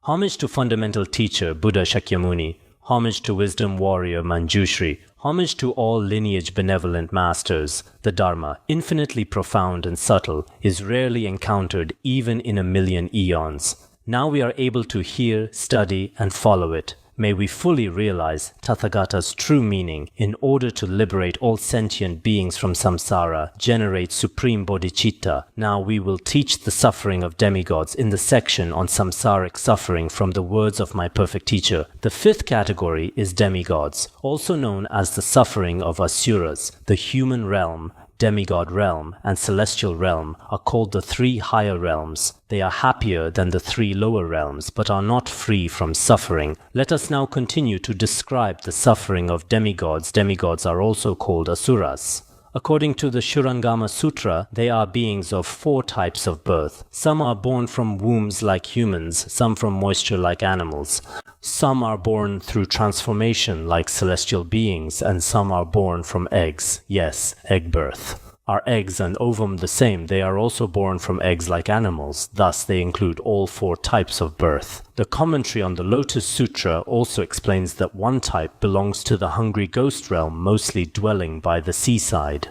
Homage to fundamental teacher Buddha Shakyamuni. Homage to wisdom warrior Manjushri. Homage to all lineage benevolent masters. The Dharma, infinitely profound and subtle, is rarely encountered even in a million eons. Now we are able to hear, study, and follow it. May we fully realize Tathagata's true meaning in order to liberate all sentient beings from samsara, generate supreme bodhicitta. Now we will teach the suffering of demigods in the section on samsaric suffering from the words of my perfect teacher. The fifth category is demigods, also known as the suffering of asuras. The human realm, demigod realm, and celestial realm are called the three higher realms. They are happier than the three lower realms, but are not free from suffering. Let us now continue to describe the suffering of demigods. Demigods are also called asuras. According to the Shurangama Sutra, they are beings of 4 types of birth. Some are born from wombs like humans, some from moisture like animals. Some are born through transformation like celestial beings, and some are born from eggs. Yes, egg birth. Are eggs and ovum the same? They are also born from eggs like animals. Thus, they include all 4 types of birth. The commentary on the Lotus Sutra also explains that one type belongs to the hungry ghost realm, mostly dwelling by the seaside.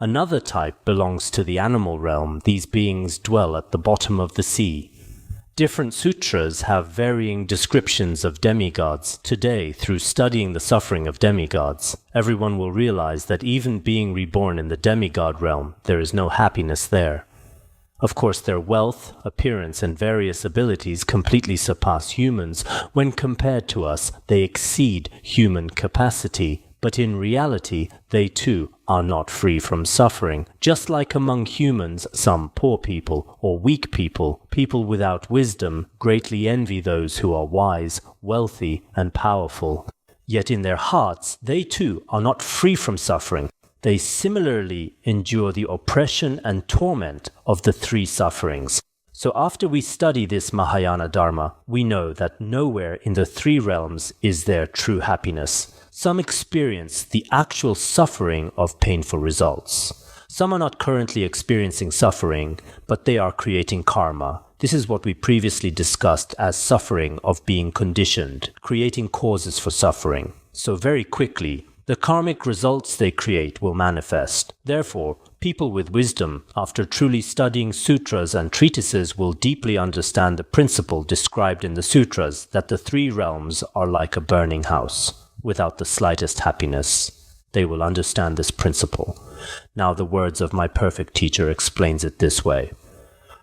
Another type belongs to the animal realm. These beings dwell at the bottom of the sea. Different sutras have varying descriptions of demigods. Today, through studying the suffering of demigods, everyone will realize that even being reborn in the demigod realm, there is no happiness there. Of course, their wealth, appearance, and various abilities completely surpass humans. When compared to us, they exceed human capacity. But in reality, they too are not free from suffering. Just like among humans, some poor people or weak people, people without wisdom, greatly envy those who are wise, wealthy, and powerful. Yet in their hearts, they too are not free from suffering. They similarly endure the oppression and torment of the 3 sufferings. So after we study this Mahayana Dharma, we know that nowhere in the 3 realms is there true happiness. Some experience the actual suffering of painful results. Some are not currently experiencing suffering, but they are creating karma. This is what we previously discussed as suffering of being conditioned, creating causes for suffering. So very quickly, the karmic results they create will manifest. Therefore, people with wisdom, after truly studying sutras and treatises, will deeply understand the principle described in the sutras that the 3 realms are like a burning house, without the slightest happiness. They will understand this principle. Now the words of my perfect teacher explains it this way.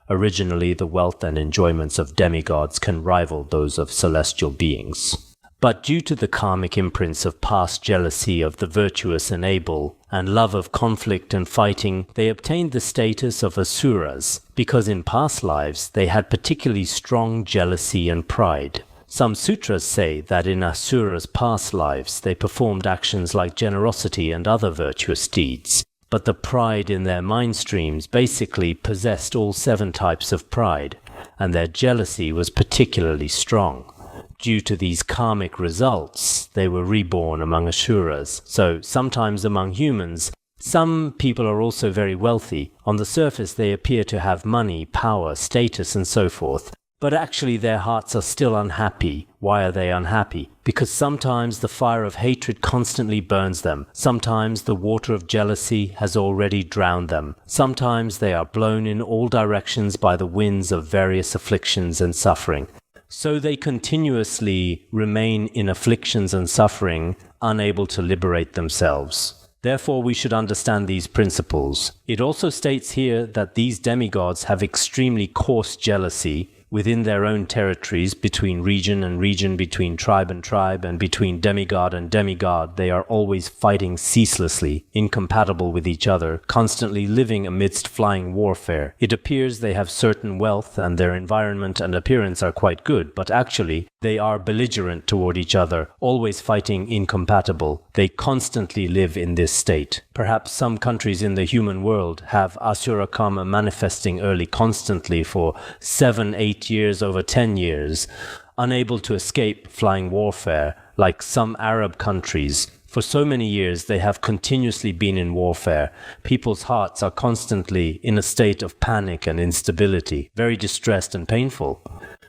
Originally, the wealth and enjoyments of demigods can rival those of celestial beings. But due to the karmic imprints of past jealousy of the virtuous and able, and love of conflict and fighting, they obtained the status of asuras, because in past lives they had particularly strong jealousy and pride. Some sutras say that in asuras' past lives they performed actions like generosity and other virtuous deeds, but the pride in their mind streams basically possessed all 7 types of pride, and their jealousy was particularly strong. Due to these karmic results, they were reborn among asuras. So sometimes among humans, some people are also very wealthy. On the surface they appear to have money, power, status, and so forth. But actually their hearts are still unhappy. Why are they unhappy? Because sometimes the fire of hatred constantly burns them. Sometimes the water of jealousy has already drowned them. Sometimes they are blown in all directions by the winds of various afflictions and suffering. So they continuously remain in afflictions and suffering, unable to liberate themselves. Therefore, we should understand these principles. It also states here that these demigods have extremely coarse jealousy within their own territories, between region and region, between tribe and tribe, and between demigod and demigod. They are always fighting ceaselessly, incompatible with each other, constantly living amidst flying warfare. It appears they have certain wealth and their environment and appearance are quite good, but actually they are belligerent toward each other, always fighting incompatible. They constantly live in this state. Perhaps some countries in the human world have Asura karma manifesting early constantly for 7-8 years over 10 years, unable to escape flying warfare, like some Arab countries. For so many years they have continuously been in warfare. People's hearts are constantly in a state of panic and instability, very distressed and painful.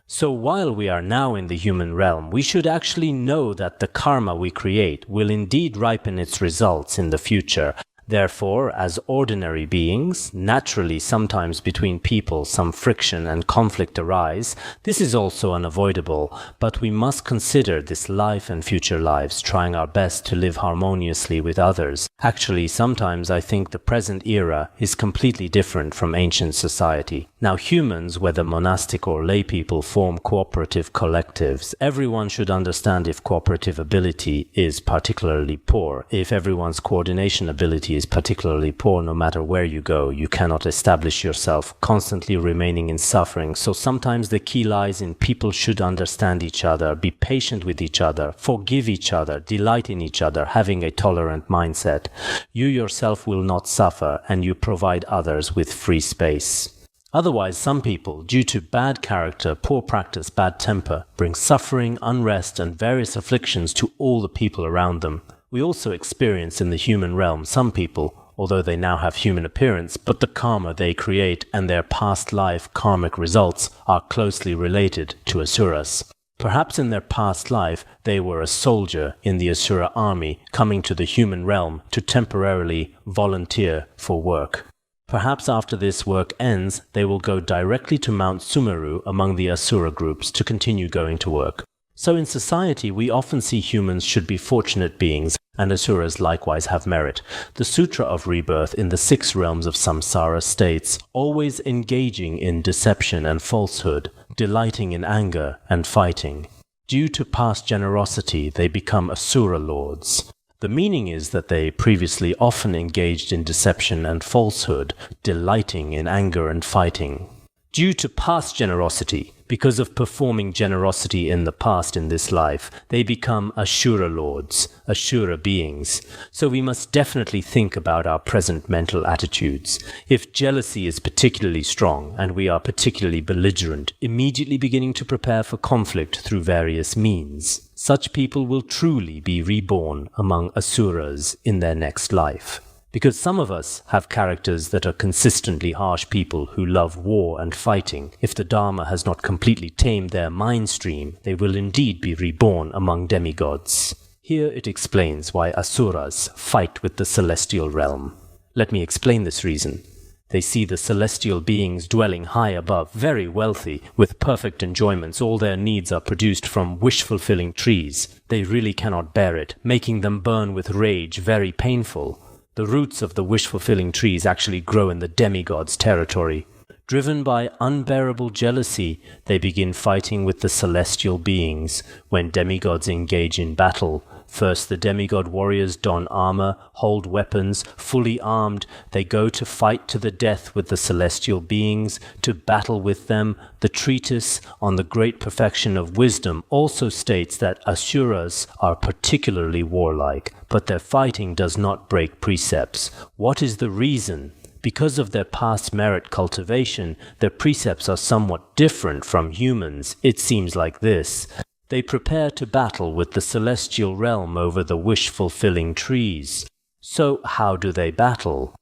So while we are now in the human realm, we should actually know that the karma we create will indeed ripen its results in the future. Therefore, as ordinary beings, naturally sometimes between people some friction and conflict arise. This is also unavoidable, but we must consider this life and future lives, trying our best to live harmoniously with others. Actually, sometimes I think the present era is completely different from ancient society. Now humans, whether monastic or lay people, form cooperative collectives. Everyone should understand if cooperative ability is particularly poor. If everyone's coordination ability is particularly poor, no matter where you go, you cannot establish yourself, constantly remaining in suffering. So sometimes the key lies in people should understand each other, be patient with each other, forgive each other, delight in each other, having a tolerant mindset. You yourself will not suffer, and you provide others with free space. Otherwise, some people, due to bad character, poor practice, bad temper, bring suffering, unrest, and various afflictions to all the people around them. We also experience in the human realm some people, although they now have human appearance, but the karma they create and their past life karmic results are closely related to asuras. Perhaps in their past life they were a soldier in the asura army coming to the human realm to temporarily volunteer for work. Perhaps after this work ends, they will go directly to Mount Sumeru among the asura groups to continue going to work. So in society, we often see humans should be fortunate beings, and asuras likewise have merit. The Sutra of Rebirth in the 6 realms of samsara states, always engaging in deception and falsehood, delighting in anger and fighting. Due to past generosity, they become asura lords. The meaning is that they previously often engaged in deception and falsehood, delighting in anger and fighting. Due to past generosity, because of performing generosity in the past in this life, they become Ashura lords, Ashura beings. So we must definitely think about our present mental attitudes. If jealousy is particularly strong and we are particularly belligerent, immediately beginning to prepare for conflict through various means, such people will truly be reborn among Asuras in their next life. Because some of us have characters that are consistently harsh people who love war and fighting. If the Dharma has not completely tamed their mind stream, they will indeed be reborn among demigods. Here it explains why Asuras fight with the celestial realm. Let me explain this reason. They see the celestial beings dwelling high above, very wealthy, with perfect enjoyments. All their needs are produced from wish-fulfilling trees. They really cannot bear it, making them burn with rage, very painful. The roots of the wish-fulfilling trees actually grow in the demigods' territory. Driven by unbearable jealousy, they begin fighting with the celestial beings. When demigods engage in battle, first the demigod warriors don armor, hold weapons, fully armed. They go to fight to the death with the celestial beings, to battle with them. The treatise on the great perfection of wisdom also states that Asuras are particularly warlike, but their fighting does not break precepts. What is the reason? Because of their past merit cultivation, their precepts are somewhat different from humans. It seems like this. They prepare to battle with the celestial realm over the wish-fulfilling trees. So how do they battle?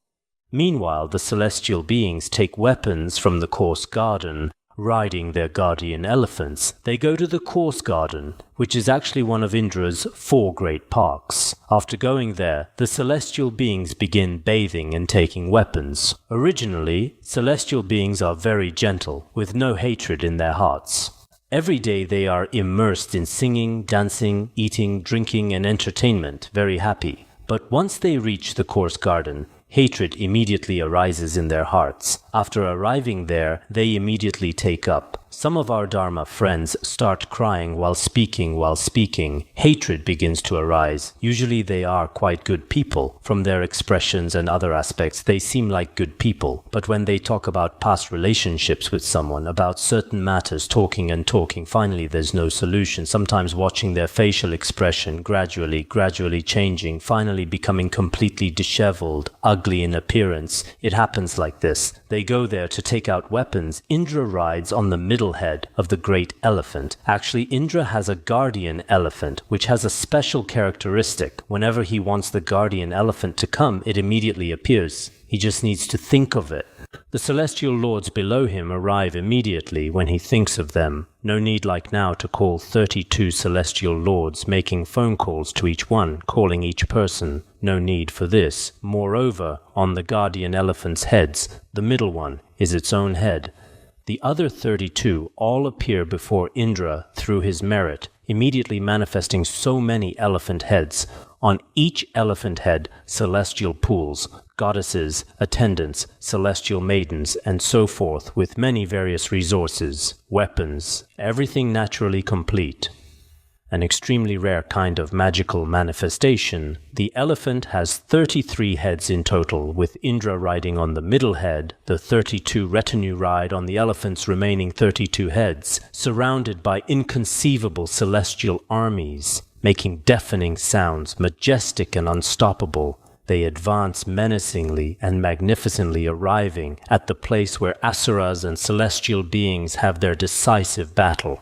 Meanwhile, the celestial beings take weapons from the course garden. Riding their guardian elephants, they go to the course garden, which is actually one of Indra's 4 great parks. After going there, the celestial beings begin bathing and taking weapons. Originally, celestial beings are very gentle, with no hatred in their hearts. Every day they are immersed in singing, dancing, eating, drinking, and entertainment, very happy. But once they reach the course garden, hatred immediately arises in their hearts. After arriving there, they immediately take up. Some of our Dharma friends start crying while speaking. Hatred begins to arise. Usually they are quite good people. From their expressions and other aspects, they seem like good people. But when they talk about past relationships with someone, about certain matters, talking, finally there's no solution. Sometimes watching their facial expression gradually changing, finally becoming completely disheveled, ugly in appearance. It happens like this. They go there to take out weapons. Indra rides on the middle head of the great elephant. Actually, Indra has a guardian elephant, which has a special characteristic. Whenever he wants the guardian elephant to come, it immediately appears. He just needs to think of it. The celestial lords below him arrive immediately when he thinks of them. No need like now to call 32 celestial lords, making phone calls to each one, calling each person. No need for this. Moreover, on the guardian elephant's heads, the middle one is its own head. The other 32 all appear before Indra through his merit, immediately manifesting so many elephant heads. On each elephant head, celestial pools, goddesses, attendants, celestial maidens, and so forth, with many various resources, weapons, everything naturally complete. An extremely rare kind of magical manifestation. The elephant has 33 heads in total, with Indra riding on the middle head. The 32 retinue ride on the elephant's remaining 32 heads, surrounded by inconceivable celestial armies, making deafening sounds, majestic and unstoppable. They advance menacingly and magnificently, arriving at the place where asuras and celestial beings have their decisive battle.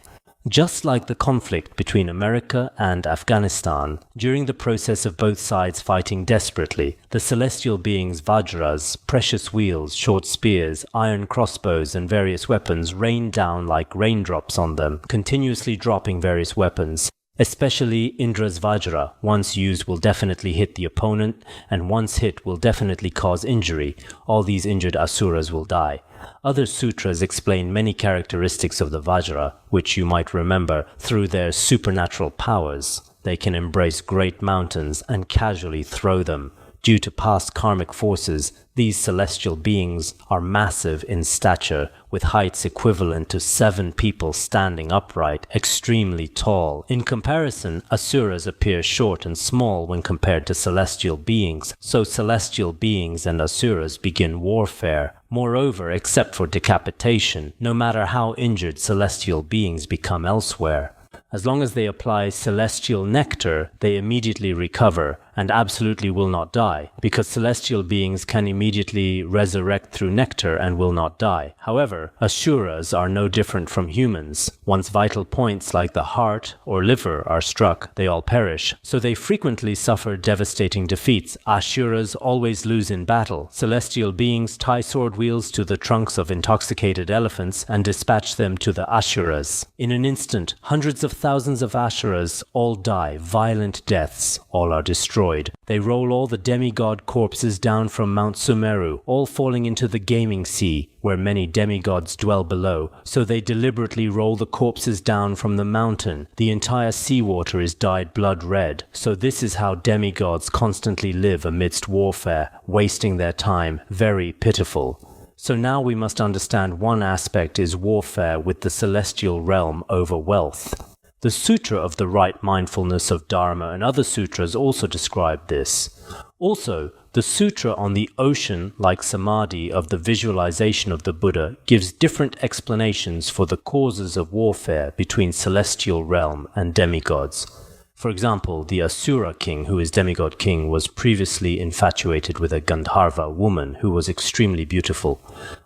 Just like the conflict between America and Afghanistan, during the process of both sides fighting desperately, the celestial beings' Vajras, precious wheels, short spears, iron crossbows, and various weapons rain down like raindrops on them, continuously dropping various weapons. Especially Indra's Vajra, once used will definitely hit the opponent, and once hit will definitely cause injury. All these injured asuras will die. Other sutras explain many characteristics of the Vajra, which you might remember through their supernatural powers. They can embrace great mountains and casually throw them. Due to past karmic forces, these celestial beings are massive in stature, with heights equivalent to 7 people standing upright, extremely tall. In comparison, asuras appear short and small when compared to celestial beings, so celestial beings and asuras begin warfare. Moreover, except for decapitation, no matter how injured celestial beings become elsewhere, as long as they apply celestial nectar, they immediately recover and absolutely will not die, because celestial beings can immediately resurrect through nectar and will not die. However, asuras are no different from humans. Once vital points like the heart or liver are struck, they all perish, so they frequently suffer devastating defeats. Asuras always lose in battle. Celestial beings tie sword wheels to the trunks of intoxicated elephants and dispatch them to the asuras. In an instant, hundreds of thousands of asuras all die violent deaths. All are destroyed. They roll all the demigod corpses down from Mount Sumeru, all falling into the gaming sea, where many demigods dwell below, so they deliberately roll the corpses down from the mountain. The entire seawater is dyed blood red, so this is how demigods constantly live amidst warfare, wasting their time. Very pitiful. So now we must understand one aspect is warfare with the celestial realm over wealth. The Sutra of the Right Mindfulness of Dharma and other sutras also describe this. Also, the Sutra on the ocean, like Samadhi, of the visualization of the Buddha gives different explanations for the causes of warfare between celestial realm and demigods. For example, the Asura king, who is demigod king, was previously infatuated with a Gandharva woman who was extremely beautiful.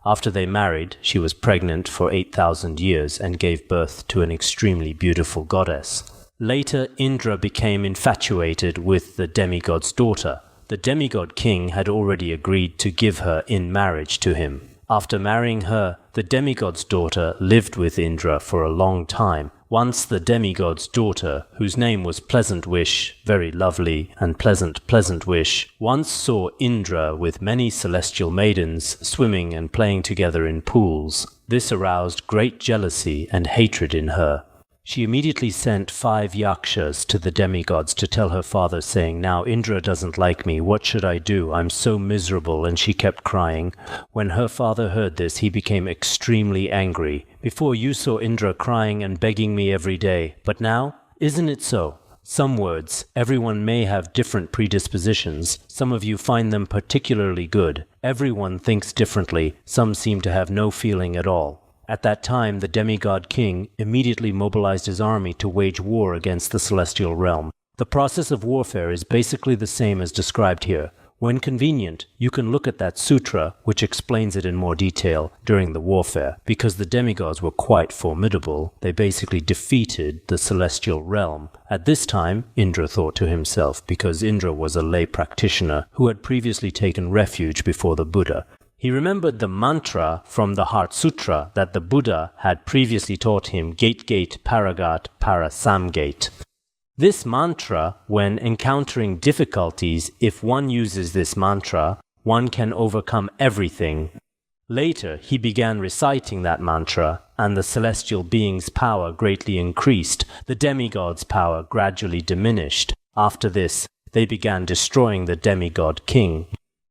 After they married, she was pregnant for 8,000 years and gave birth to an extremely beautiful goddess. Later, Indra became infatuated with the demigod's daughter. The demigod king had already agreed to give her in marriage to him. After marrying her, the demigod's daughter lived with Indra for a long time. Once the demigod's daughter, whose name was Pleasant Wish, very lovely, and Pleasant Wish, once saw Indra with many celestial maidens swimming and playing together in pools. This aroused great jealousy and hatred in her. She immediately sent 5 yakshas to the demigods to tell her father, saying, "Now Indra doesn't like me, what should I do? I'm so miserable," and she kept crying. When her father heard this, he became extremely angry. "Before you saw Indra crying and begging me every day, but now, isn't it so? Some words, everyone may have different predispositions. Some of you find them particularly good. Everyone thinks differently. Some seem to have no feeling at all." At that time, the demigod king immediately mobilized his army to wage war against the celestial realm. The process of warfare is basically the same as described here. When convenient, you can look at that sutra, which explains it in more detail, during the warfare. Because the demigods were quite formidable, they basically defeated the celestial realm. At this time, Indra thought to himself, because Indra was a lay practitioner who had previously taken refuge before the Buddha. He remembered the mantra from the Heart Sutra that the Buddha had previously taught him, Gate, Paragat, Parasamgate. This mantra, when encountering difficulties, if one uses this mantra, one can overcome everything. Later, he began reciting that mantra, and the celestial being's power greatly increased. The demigod's power gradually diminished. After this, they began destroying the demigod king.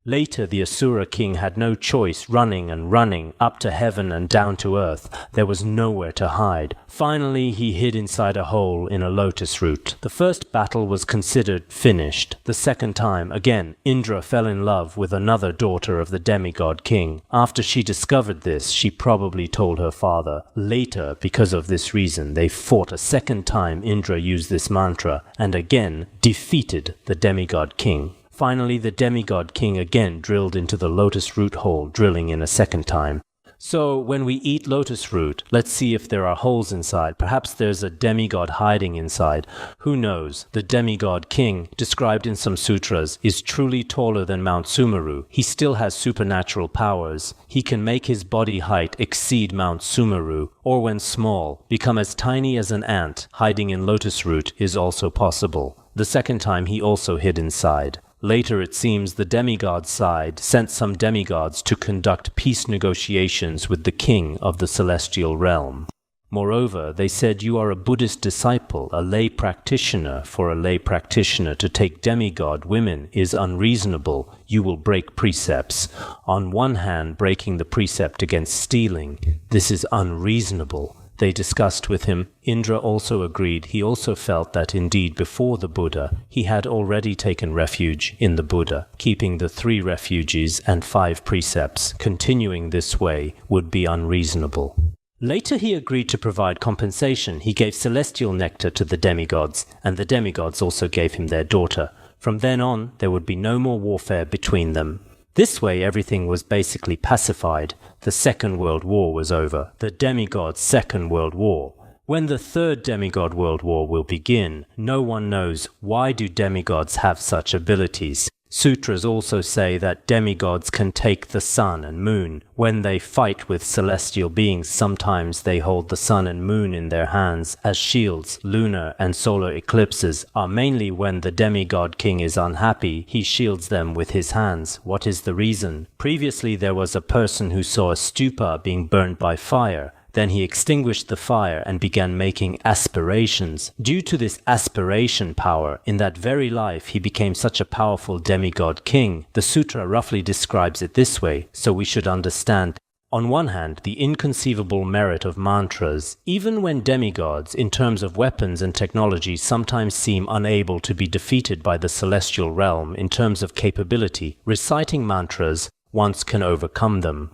Later, the Asura king had no choice, running and running, up to heaven and down to earth. There was nowhere to hide. Finally, he hid inside a hole in a lotus root. The first battle was considered finished. The second time, again, Indra fell in love with another daughter of the demigod king. After she discovered this, she probably told her father. Later, because of this reason, they fought a second time. Indra used this mantra and again defeated the demigod king. Finally, the demigod king again drilled into the lotus root hole, drilling in a second time. So, when we eat lotus root, let's see if there are holes inside. Perhaps there's a demigod hiding inside. Who knows? The demigod king, described in some sutras, is truly taller than Mount Sumeru. He still has supernatural powers. He can make his body height exceed Mount Sumeru, or when small, become as tiny as an ant. Hiding in lotus root is also possible. The second time he also hid inside. Later, it seems the demigod side sent some demigods to conduct peace negotiations with the king of the celestial realm. Moreover, they said, you are a Buddhist disciple, a lay practitioner. For a lay practitioner to take demigod women is unreasonable. You will break precepts. On one hand, breaking the precept against stealing. This is unreasonable. They discussed with him. Indra also agreed. He also felt that indeed before the Buddha, he had already taken refuge in the Buddha. Keeping the 3 refuges and 5 precepts, continuing this way, would be unreasonable. Later he agreed to provide compensation. He gave celestial nectar to the demigods, and the demigods also gave him their daughter. From then on, there would be no more warfare between them. This way everything was basically pacified. The Second World War was over. The demigod's Second World War. When the Third Demigod World War will begin, no one knows why do demigods have such abilities. Sutras also say that demigods can take the sun and moon. When they fight with celestial beings, sometimes they hold the sun and moon in their hands as shields. Lunar and solar eclipses are mainly when the demigod king is unhappy. He shields them with his hands. What is the reason? Previously, there was a person who saw a stupa being burned by fire. Then he extinguished the fire and began making aspirations. Due to this aspiration power, in that very life he became such a powerful demigod king. The sutra roughly describes it this way, so we should understand. On one hand, the inconceivable merit of mantras, even when demigods, in terms of weapons and technology, sometimes seem unable to be defeated by the celestial realm in terms of capability, reciting mantras once can overcome them.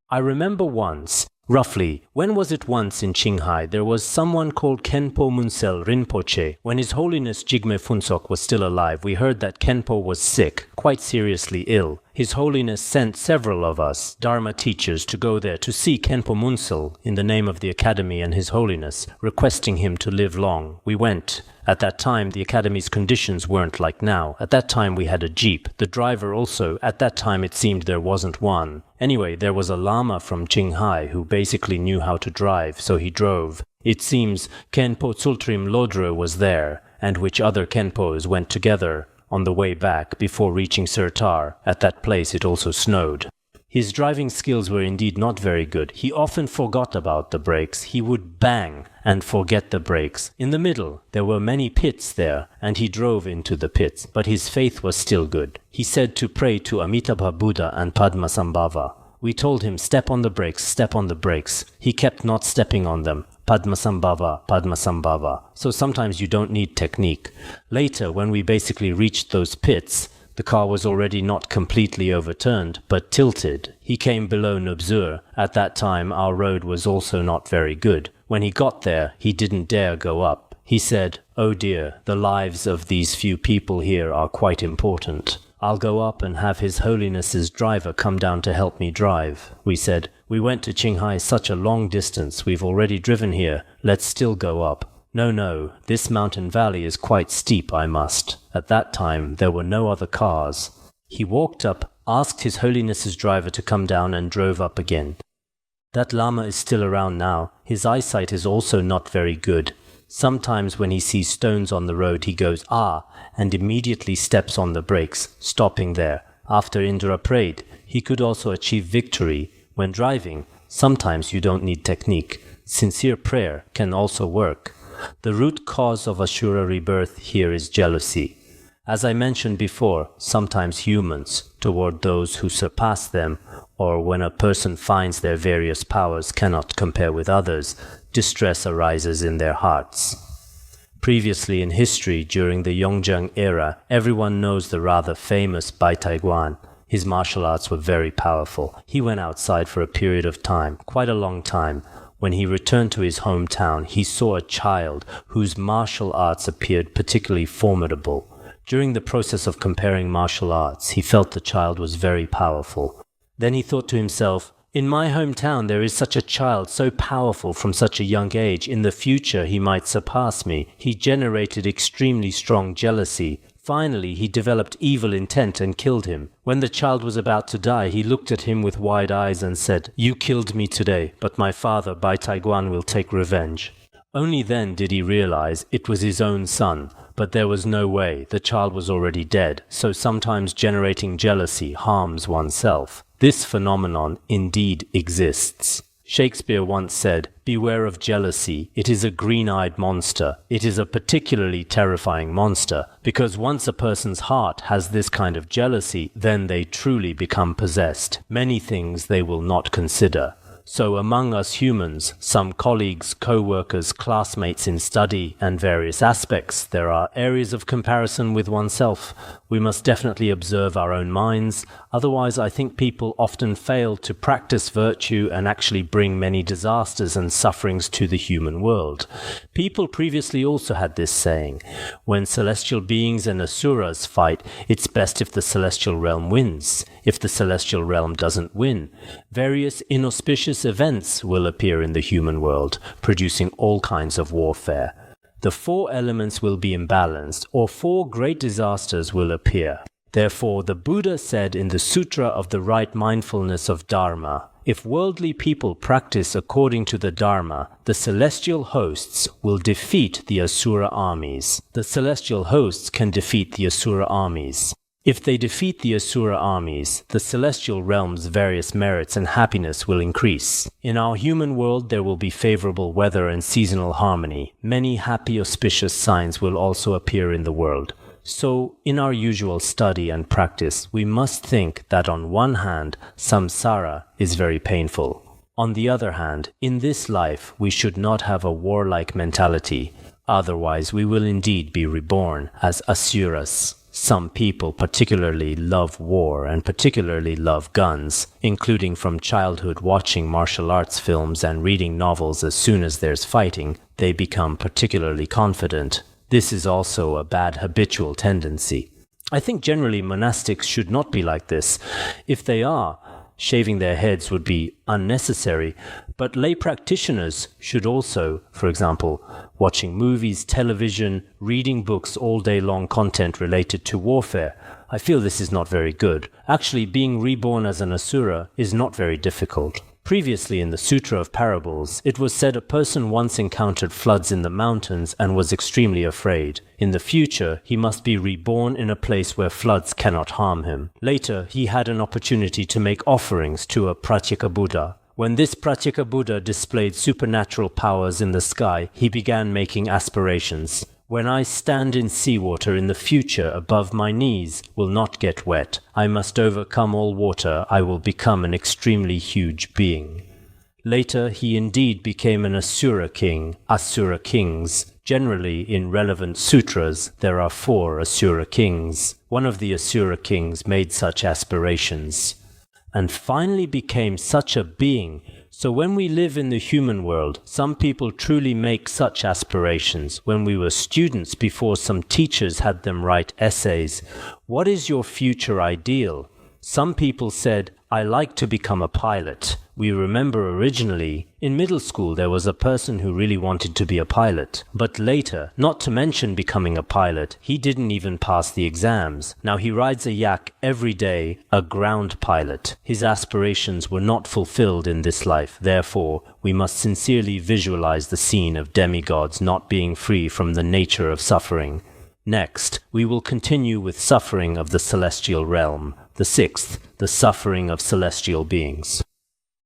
I remember once, roughly, when was it once in Qinghai, there was someone called Khenpo Rinpoche. When His Holiness Jigme Phuntsok was still alive, we heard that Khenpo was sick, quite seriously ill. His Holiness sent several of us, Dharma teachers, to go there to see Khenpo Munsel in the name of the Academy and His Holiness, requesting him to live long. We went. At that time, the Academy's conditions weren't like now. At that time, we had a jeep. The driver also, at that time it seemed there wasn't one. Anyway, there was a lama from Qinghai who basically knew how to drive, so he drove. It seems Khenpo Tsultrim Lodro was there, and which other Khenpos went together on the way back before reaching Sirtar. At that place it also snowed. His driving skills were indeed not very good. He often forgot about the brakes. He would bang and forget the brakes. In the middle, there were many pits there, and he drove into the pits, but his faith was still good. He said to pray to Amitabha Buddha and Padmasambhava. We told him, step on the brakes, step on the brakes. He kept not stepping on them. Padmasambhava, Padmasambhava. So sometimes you don't need technique. Later, when we basically reached those pits, the car was already not completely overturned, but tilted. He came below Nubzur. At that time, our road was also not very good. When he got there, he didn't dare go up. He said, "Oh dear, the lives of these few people here are quite important. I'll go up and have His Holiness's driver come down to help me drive." We said, "We went to Qinghai such a long distance. We've already driven here. Let's still go up." No, this mountain valley is quite steep, I must. At that time, there were no other cars. He walked up, asked His Holiness's driver to come down, and drove up again. That Lama is still around now. His eyesight is also not very good. Sometimes when he sees stones on the road, he goes, "Ah," and immediately steps on the brakes, stopping there. After Indra prayed, he could also achieve victory. When driving, sometimes you don't need technique. Sincere prayer can also work. The root cause of Asura rebirth here is jealousy. As I mentioned before, sometimes humans, toward those who surpass them, or when a person finds their various powers cannot compare with others, distress arises in their hearts. Previously in history, during the Yongjang era, everyone knows the rather famous Bai Taiguan. His martial arts were very powerful. He went outside for a period of time, quite a long time. When he returned to his hometown, he saw a child whose martial arts appeared particularly formidable. During the process of comparing martial arts, he felt the child was very powerful. Then he thought to himself, "In my hometown there is such a child so powerful from such a young age. In the future he might surpass me." He generated extremely strong jealousy. Finally, he developed evil intent and killed him. When the child was about to die, he looked at him with wide eyes and said, "You killed me today, but my father, Bai Taiguan, will take revenge." Only then did he realize it was his own son, but there was no way. The child was already dead, so sometimes generating jealousy harms oneself. This phenomenon indeed exists. Shakespeare once said, "Beware of jealousy. It is a green-eyed monster. It is a particularly terrifying monster, because once a person's heart has this kind of jealousy, then they truly become possessed. Many things they will not consider." So among us humans, some colleagues, co-workers, classmates in study and various aspects, there are areas of comparison with oneself. We must definitely observe our own minds. Otherwise, I think people often fail to practice virtue and actually bring many disasters and sufferings to the human world. People previously also had this saying, when celestial beings and asuras fight, it's best if the celestial realm wins. If the celestial realm doesn't win, various inauspicious events will appear in the human world, producing all kinds of warfare. The four elements will be imbalanced, or four great disasters will appear. Therefore, the Buddha said in the Sutra of the Right Mindfulness of Dharma, if worldly people practice according to the Dharma, the celestial hosts will defeat the Asura armies. The celestial hosts can defeat the Asura armies. If they defeat the Asura armies, the celestial realm's various merits and happiness will increase. In our human world there will be favorable weather and seasonal harmony. Many happy auspicious signs will also appear in the world. So, in our usual study and practice, we must think that on one hand, samsara is very painful. On the other hand, in this life we should not have a warlike mentality. Otherwise we will indeed be reborn as asuras. Some people particularly love war and particularly love guns, including from childhood watching martial arts films and reading novels. As soon as there's fighting, they become particularly confident. This is also a bad habitual tendency. I think generally monastics should not be like this. If they are, shaving their heads would be unnecessary, but lay practitioners should also, for example, watching movies, television, reading books, all day long content related to warfare. I feel this is not very good. Actually, being reborn as an asura is not very difficult. Previously in the Sutra of Parables, it was said a person once encountered floods in the mountains and was extremely afraid. In the future, he must be reborn in a place where floods cannot harm him. Later, he had an opportunity to make offerings to a Pratyeka Buddha. When this Pratyeka Buddha displayed supernatural powers in the sky, he began making aspirations. When I stand in seawater in the future, above my knees will not get wet. I must overcome all water. I will become an extremely huge being. Later, he indeed became an Asura king, Asura kings. Generally, in relevant sutras, there are 4 Asura kings. One of the Asura kings made such aspirations, and finally became such a being. So when we live in the human world, some people truly make such aspirations. When we were students before some teachers had them write essays, what is your future ideal? Some people said, "I like to become a pilot." We remember originally, in middle school there was a person who really wanted to be a pilot. But later, not to mention becoming a pilot, he didn't even pass the exams. Now he rides a yak every day, a ground pilot. His aspirations were not fulfilled in this life. Therefore, we must sincerely visualize the scene of demigods not being free from the nature of suffering. Next, we will continue with suffering of the celestial realm. The sixth, the suffering of celestial beings.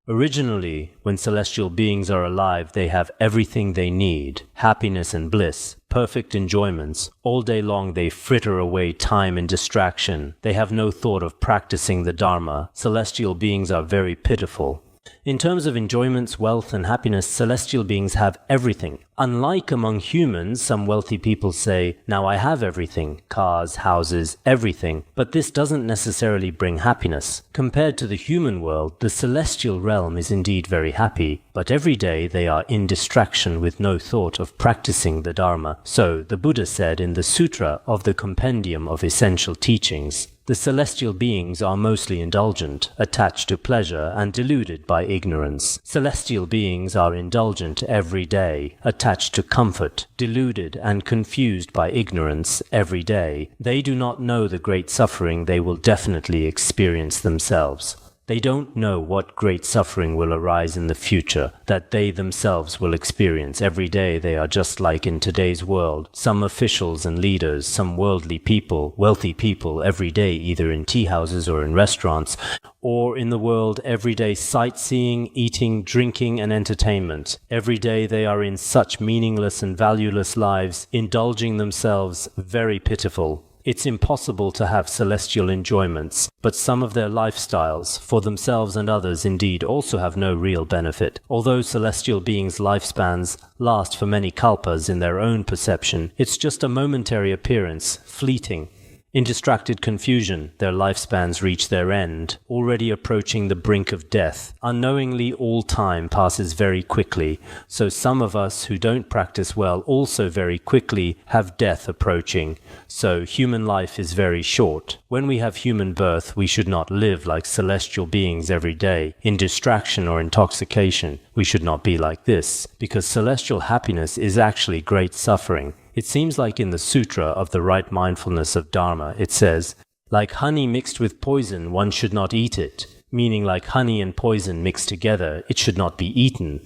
Originally, when celestial beings are alive, they have everything they need, happiness and bliss, perfect enjoyments. All day long they fritter away time in distraction. They have no thought of practicing the Dharma. Celestial beings are very pitiful. In terms of enjoyments, wealth, and happiness, celestial beings have everything. Unlike among humans, some wealthy people say, "Now I have everything, cars, houses, everything," but this doesn't necessarily bring happiness. Compared to the human world, the celestial realm is indeed very happy, but every day they are in distraction with no thought of practicing the Dharma. So, the Buddha said in the Sutra of the Compendium of Essential Teachings, the celestial beings are mostly indulgent, attached to pleasure, and deluded by ignorance. Celestial beings are indulgent every day, attached to comfort, deluded and confused by ignorance every day. They do not know the great suffering they will definitely experience themselves. They don't know what great suffering will arise in the future, that they themselves will experience. Every day they are just like in today's world. Some officials and leaders, some worldly people, wealthy people, every day either in tea houses or in restaurants, or in the world everyday sightseeing, eating, drinking, and entertainment. Every day they are in such meaningless and valueless lives, indulging themselves, very pitiful. It's impossible to have celestial enjoyments, but some of their lifestyles, for themselves and others indeed, also have no real benefit. Although celestial beings' lifespans last for many kalpas in their own perception, it's just a momentary appearance, fleeting. In distracted confusion, their lifespans reach their end, already approaching the brink of death. Unknowingly, all time passes very quickly, so some of us who don't practice well also very quickly have death approaching. So human life is very short. When we have human birth, we should not live like celestial beings every day. In distraction or intoxication, we should not be like this, because celestial happiness is actually great suffering. It seems like in the Sutra of the Right Mindfulness of Dharma, it says, "Like honey mixed with poison, one should not eat it," meaning like honey and poison mixed together, it should not be eaten.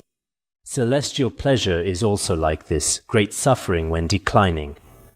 Celestial pleasure is also like this, great suffering when declining.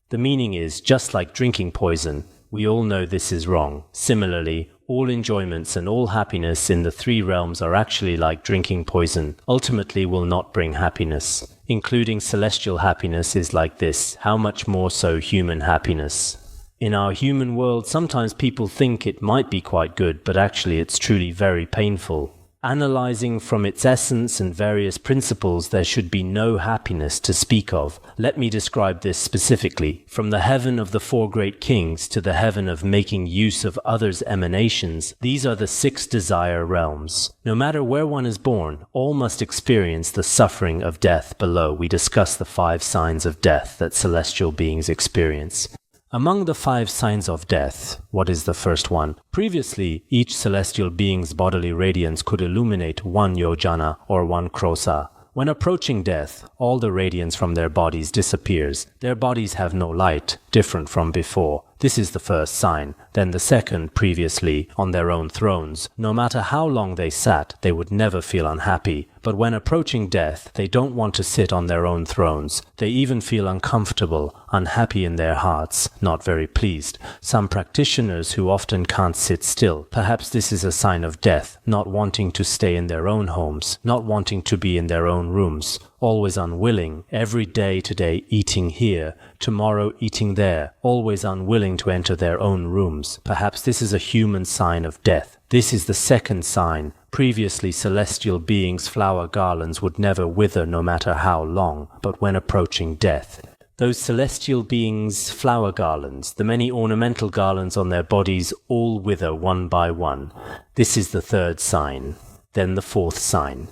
The meaning is, just like drinking poison, we all know this is wrong. Similarly, all enjoyments and all happiness in the three realms are actually like drinking poison, ultimately will not bring happiness. Including celestial happiness is like this, how much more so human happiness? In our human world, sometimes people think it might be quite good, but actually it's truly very painful. Analyzing from its essence and various principles, there should be no happiness to speak of. Let me describe this specifically. From the heaven of the four great kings to the heaven of making use of others' emanations, these are the 6 desire realms. No matter where one is born, all must experience the suffering of death. Below, we discuss the 5 signs of death that celestial beings experience. Among the 5 signs of death, what is the first one? Previously, each celestial being's bodily radiance could illuminate 1 yojana or 1 krosa. When approaching death, all the radiance from their bodies disappears. Their bodies have no light, different from before. This is the first sign. Then the second, previously, on their own thrones. No matter how long they sat, they would never feel unhappy. But when approaching death, they don't want to sit on their own thrones. They even feel uncomfortable, unhappy in their hearts, not very pleased. Some practitioners who often can't sit still. Perhaps this is a sign of death, not wanting to stay in their own homes, not wanting to be in their own rooms. Always unwilling, every day today eating here, tomorrow eating there, always unwilling to enter their own rooms. Perhaps this is a human sign of death. This is the second sign. Previously, celestial beings' flower garlands would never wither no matter how long, but when approaching death, those celestial beings' flower garlands, the many ornamental garlands on their bodies, all wither one by one. This is the third sign. Then the fourth sign.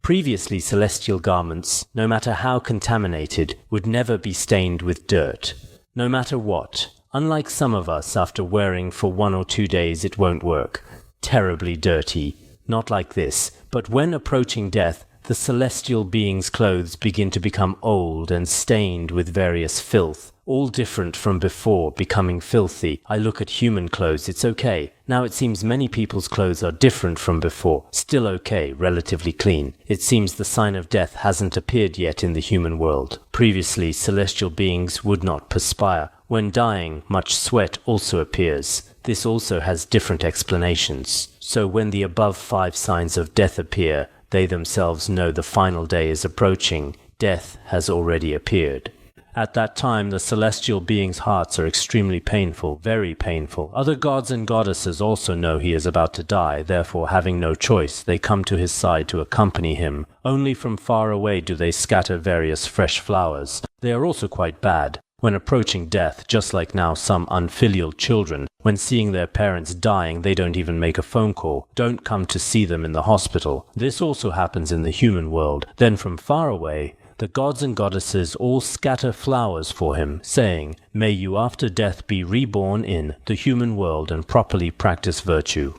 Previously, celestial garments, no matter how contaminated, would never be stained with dirt. No matter what. Unlike some of us, after wearing for 1 or 2 days, it won't work. terribly dirty. Not like this, but when approaching death, the celestial being's clothes begin to become old and stained with various filth, all different from before, becoming filthy. I look at human clothes, it's okay. Now it seems many people's clothes are different from before, still okay, relatively clean. It seems the sign of death hasn't appeared yet in the human world. Previously, celestial beings would not perspire. When dying, much sweat also appears. This also has different explanations. So when the above 5 signs of death appear, they themselves know the final day is approaching. Death has already appeared. At that time, the celestial beings' hearts are extremely painful, very painful. Other gods and goddesses also know he is about to die, therefore having no choice, they come to his side to accompany him. Only from far away do they scatter various fresh flowers. They are also quite bad. When approaching death, just like now some unfilial children, when seeing their parents dying, they don't even make a phone call, don't come to see them in the hospital. This also happens in the human world. Then from far away, the gods and goddesses all scatter flowers for him, saying, "May you after death be reborn in the human world and properly practice virtue.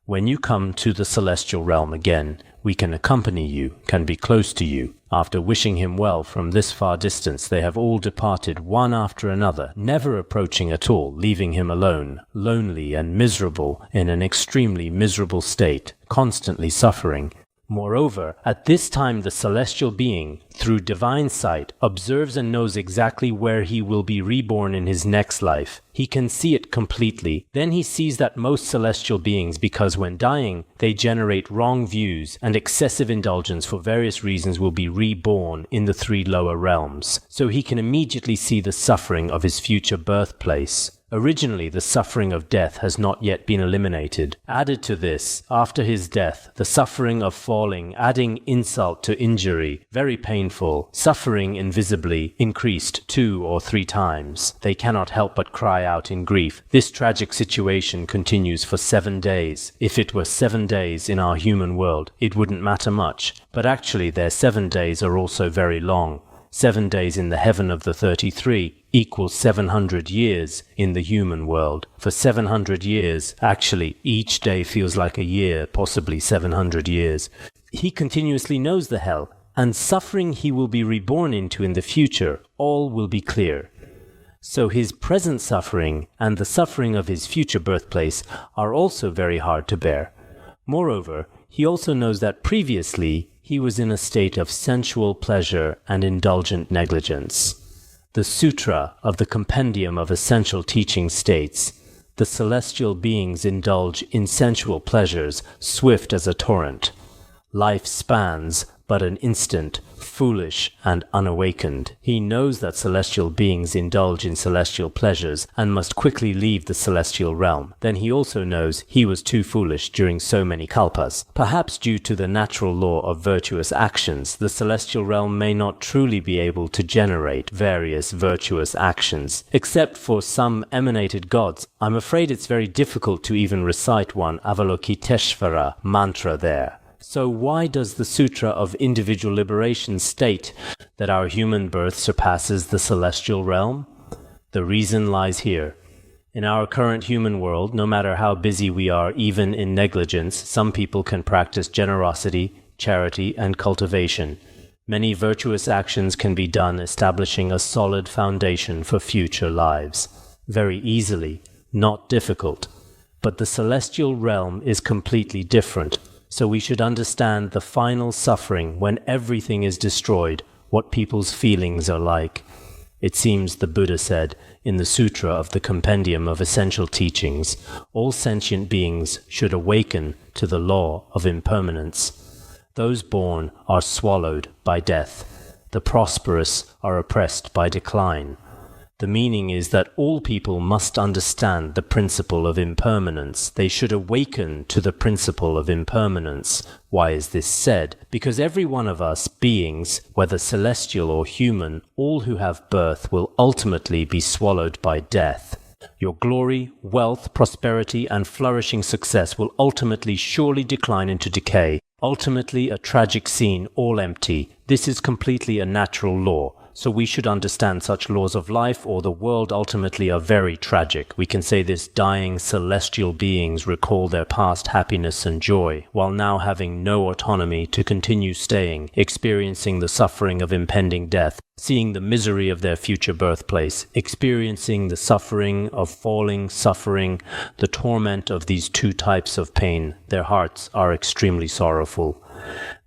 When you come to the celestial realm again, we can accompany you, can be close to you." After wishing him well from this far distance, they have all departed one after another, never approaching at all, leaving him alone, lonely and miserable, in an extremely miserable state, constantly suffering. Moreover, at this time the celestial being, through divine sight, observes and knows exactly where he will be reborn in his next life. He can see it completely. Then he sees that most celestial beings, because when dying, they generate wrong views and excessive indulgence for various reasons, will be reborn in the 3 lower realms. So he can immediately see the suffering of his future birthplace. Originally, the suffering of death has not yet been eliminated. Added to this, after his death, the suffering of falling, adding insult to injury, very painful, suffering invisibly, increased 2 or 3 times. They cannot help but cry out in grief. This tragic situation continues for 7 days. If it were 7 days in our human world, it wouldn't matter much. But actually, their 7 days are also very long. 7 days in the heaven of the 33 equals 700 years in the human world. For 700 years, actually, each day feels like a year, possibly 700 years. He continuously knows the hell, and suffering he will be reborn into in the future, all will be clear. So his present suffering and the suffering of his future birthplace are also very hard to bear. Moreover, he also knows that previously he was in a state of sensual pleasure and indulgent negligence. The Sutra of the Compendium of Essential Teaching states, "The celestial beings indulge in sensual pleasures, swift as a torrent. Life spans but an instant, foolish and unawakened." He knows that celestial beings indulge in celestial pleasures and must quickly leave the celestial realm. Then he also knows he was too foolish during so many kalpas. Perhaps due to the natural law of virtuous actions, the celestial realm may not truly be able to generate various virtuous actions, except for some emanated gods. I'm afraid it's very difficult to even recite one Avalokiteshvara mantra there. So why does the Sutra of Individual Liberation state that our human birth surpasses the celestial realm? The reason lies here. In our current human world, no matter how busy we are, even in negligence, some people can practice generosity, charity, and cultivation. Many virtuous actions can be done, establishing a solid foundation for future lives. Very easily, not difficult. But the celestial realm is completely different. So we should understand the final suffering when everything is destroyed, what people's feelings are like. It seems the Buddha said in the Sutra of the Compendium of Essential Teachings, all sentient beings should awaken to the law of impermanence. Those born are swallowed by death. The prosperous are oppressed by decline. The meaning is that all people must understand the principle of impermanence. They should awaken to the principle of impermanence. Why is this said? Because every one of us beings, whether celestial or human, all who have birth will ultimately be swallowed by death. Your glory, wealth, prosperity, and flourishing success will ultimately surely decline into decay. Ultimately a tragic scene, all empty. This is completely a natural law. So we should understand such laws of life, or the world ultimately are very tragic. We can say this: dying celestial beings recall their past happiness and joy, while now having no autonomy to continue staying, experiencing the suffering of impending death, seeing the misery of their future birthplace, experiencing the suffering of falling, suffering, the torment of these two types of pain. Their hearts are extremely sorrowful.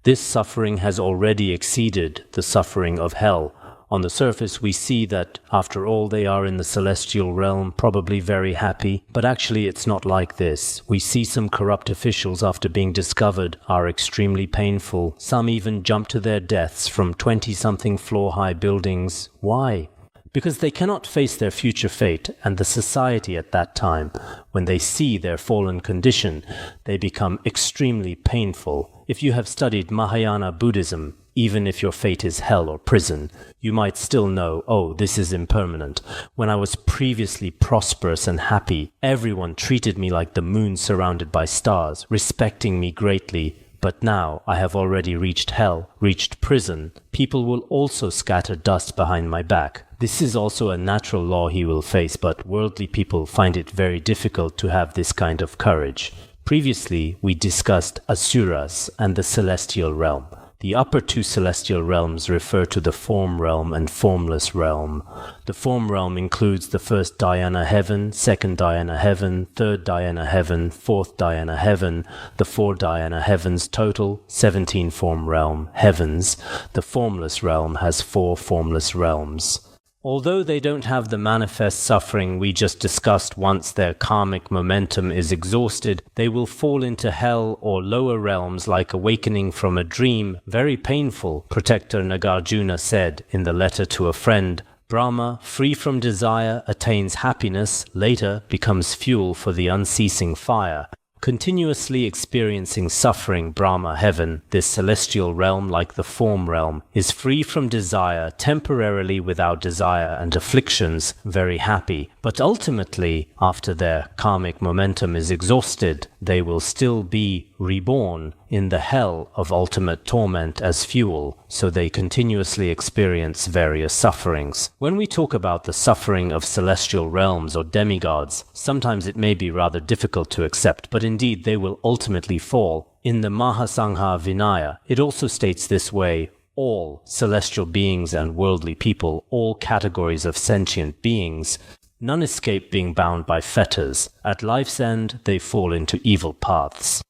This suffering has already exceeded the suffering of hell. On the surface, we see that, after all, they are in the celestial realm, probably very happy, but actually it's not like this. We see some corrupt officials, after being discovered, are extremely painful. Some even jump to their deaths from 20-something floor-high buildings. Why? Because they cannot face their future fate and the society at that time. When they see their fallen condition, they become extremely painful. If you have studied Mahayana Buddhism, even if your fate is hell or prison, you might still know, oh, this is impermanent. When I was previously prosperous and happy, everyone treated me like the moon surrounded by stars, respecting me greatly. But now I have already reached hell, reached prison. People will also scatter dust behind my back. This is also a natural law he will face, but worldly people find it very difficult to have this kind of courage. Previously, we discussed asuras and the celestial realm. The upper two celestial realms refer to the form realm and formless realm. The form realm includes the first dhyana heaven, second dhyana heaven, third dhyana heaven, fourth dhyana heaven, the four dhyana heavens total, 17 form realm heavens. The formless realm has 4 formless realms. Although they don't have the manifest suffering we just discussed, once their karmic momentum is exhausted, they will fall into hell or lower realms like awakening from a dream, very painful. Protector Nagarjuna said in the letter to a friend, Brahma, free from desire, attains happiness, later becomes fuel for the unceasing fire. Continuously experiencing suffering, Brahma heaven, this celestial realm like the form realm, is free from desire, temporarily without desire and afflictions, very happy. But ultimately, after their karmic momentum is exhausted, they will still be reborn in the hell of ultimate torment as fuel, so they continuously experience various sufferings. When we talk about the suffering of celestial realms or demigods, sometimes it may be rather difficult to accept, but indeed they will ultimately fall. In the Mahasangha Vinaya, it also states this way: all celestial beings and worldly people, all categories of sentient beings, none escape being bound by fetters. At life's end, they fall into evil paths.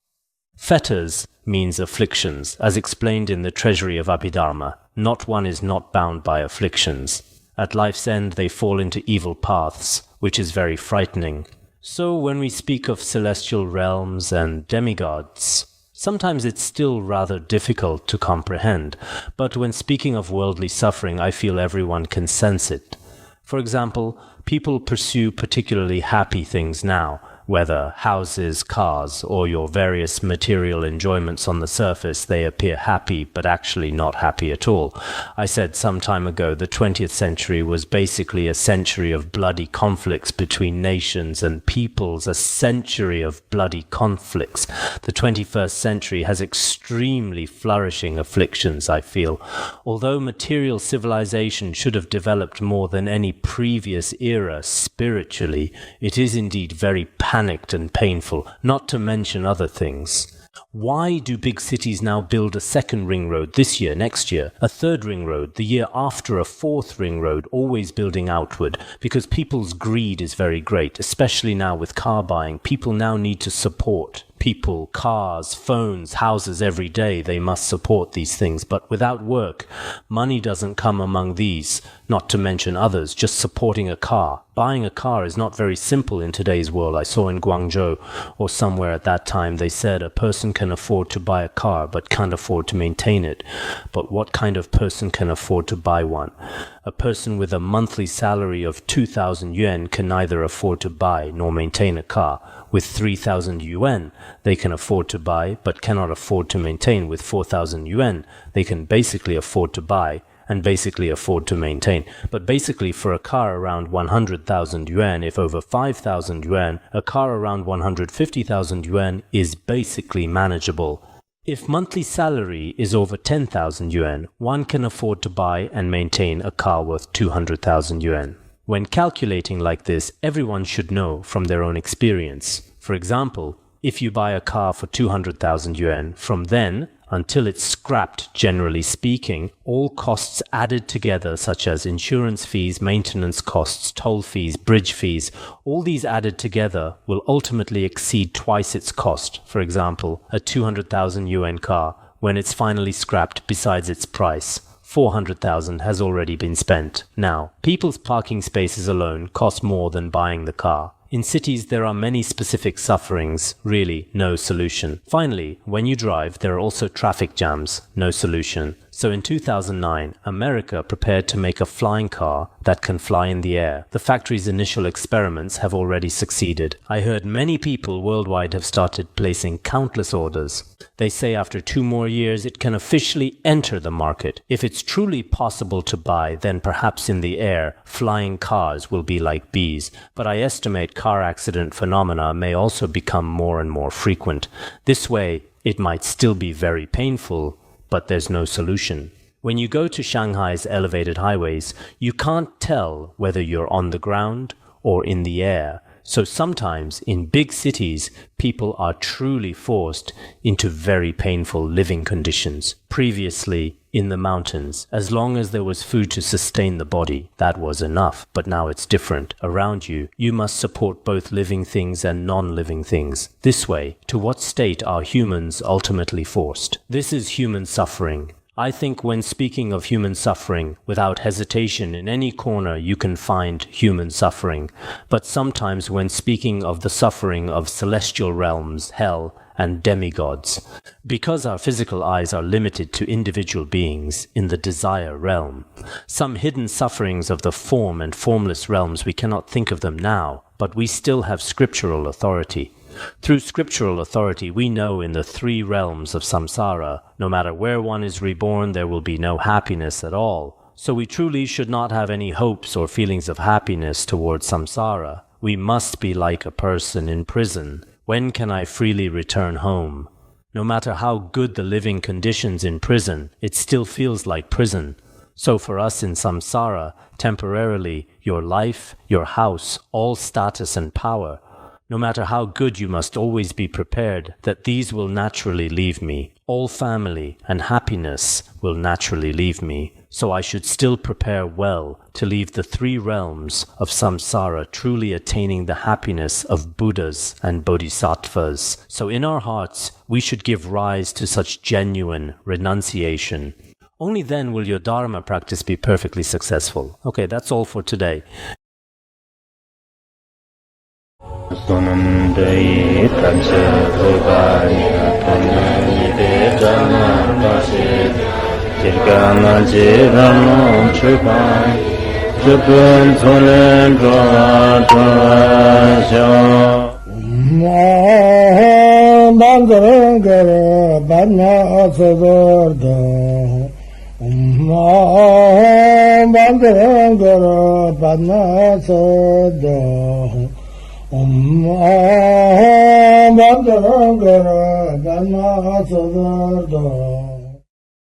Fetters means afflictions, as explained in the Treasury of Abhidharma. Not one is not bound by afflictions. At life's end, they fall into evil paths, which is very frightening. So when we speak of celestial realms and demigods, sometimes it's still rather difficult to comprehend, but when speaking of worldly suffering, I feel everyone can sense it. For example, people pursue particularly happy things now, whether houses, cars, or your various material enjoyments on the surface. They appear happy, but actually not happy at all. I said some time ago the 20th century was basically a century of bloody conflicts between nations and peoples, a century of bloody conflicts. The 21st century has extremely flourishing afflictions, I feel. Although material civilization should have developed more than any previous era spiritually, it is indeed very panicked and painful, not to mention other things. Why do big cities now build a second ring road this year, next year, a third ring road, the year after a fourth ring road, always building outward? Because people's greed is very great, especially now with car buying. People now need to support people, cars, phones, houses every day. They must support these things. But without work, money doesn't come among these, not to mention others. Just supporting a car. Buying a car is not very simple in today's world. I saw in Guangzhou or somewhere at that time, they said a person can afford to buy a car but can't afford to maintain it. But what kind of person can afford to buy one? A person with a monthly salary of 2,000 yuan can neither afford to buy nor maintain a car. With 3,000 yuan, they can afford to buy but cannot afford to maintain. With 4,000 yuan, they can basically afford to buy and basically afford to maintain. But basically for a car around 100,000 yuan, if over 5,000 yuan, a car around 150,000 yuan is basically manageable. If monthly salary is over 10,000 yuan, one can afford to buy and maintain a car worth 200,000 yuan. When calculating like this, everyone should know from their own experience. For example, if you buy a car for 200,000 yuan, from then until it's scrapped, generally speaking, all costs added together such as insurance fees, maintenance costs, toll fees, bridge fees, all these added together will ultimately exceed twice its cost. For example, a 200,000 yuan car, when it's finally scrapped, besides its price, 400,000 has already been spent. Now, people's parking spaces alone cost more than buying the car. In cities, there are many specific sufferings, really no solution. Finally, when you drive, there are also traffic jams, no solution. So in 2009, America prepared to make a flying car that can fly in the air. The factory's initial experiments have already succeeded. I heard many people worldwide have started placing countless orders. They say after 2 more years it can officially enter the market. If it's truly possible to buy, then perhaps in the air, flying cars will be like bees. But I estimate car accident phenomena may also become more and more frequent. This way, it might still be very painful, but there's no solution. When you go to Shanghai's elevated highways, you can't tell whether you're on the ground or in the air. So sometimes in big cities, people are truly forced into very painful living conditions. Previously, in the mountains, as long as there was food to sustain the body, that was enough. But now it's different. Around you, you must support both living things and non-living things. This way, to what state are humans ultimately forced? This is human suffering. I think when speaking of human suffering, without hesitation, in any corner you can find human suffering. But sometimes when speaking of the suffering of celestial realms, hell, and demigods, because our physical eyes are limited to individual beings in the desire realm, some hidden sufferings of the form and formless realms, we cannot think of them now, but we still have scriptural authority. Through scriptural authority, we know in the 3 realms of samsara, no matter where one is reborn, there will be no happiness at all. So we truly should not have any hopes or feelings of happiness towards samsara. We must be like a person in prison. When can I freely return home? No matter how good the living conditions in prison, it still feels like prison. So for us in samsara, temporarily, your life, your house, all status and power, no matter how good, you must always be prepared that these will naturally leave me. All family and happiness will naturally leave me. So I should still prepare well to leave the 3 realms of samsara, truly attaining the happiness of Buddhas and bodhisattvas. So in our hearts, we should give rise to such genuine renunciation. Only then will your Dharma practice be perfectly successful. Okay, that's all for today. Sonam dei tamse rogaya tanani de dhamma pase tirgana jirano chupai chupun sonen droa Bangarangara Badna Sadarda Bangarangara Badna Sadarda Bangarangara Badna Sadarda